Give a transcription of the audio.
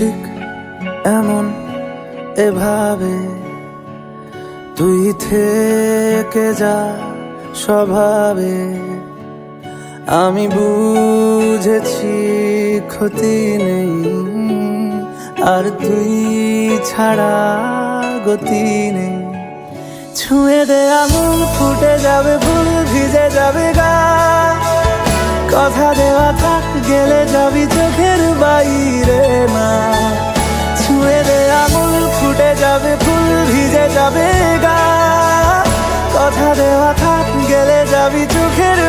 ঠিক এমন এভাবে তুই থেকে যা স্বভাবে। আমি বুঝেছি ক্ষতি নেই, আর তুই ছাড়া গতি নেই। ছুঁয়ে দে আঙুল, ফুটে যাবে ফুল, ভিজে যাবে গা। কথা দেওয়া থাক, গেলে যাবি চোখের বাইরে না। ছুঁয়ে দে আঙুল, ফুটে যাবে ফুল, ভিজে যাবে গা। কথা দেওয়া থাক, গেলে যাবি চোখের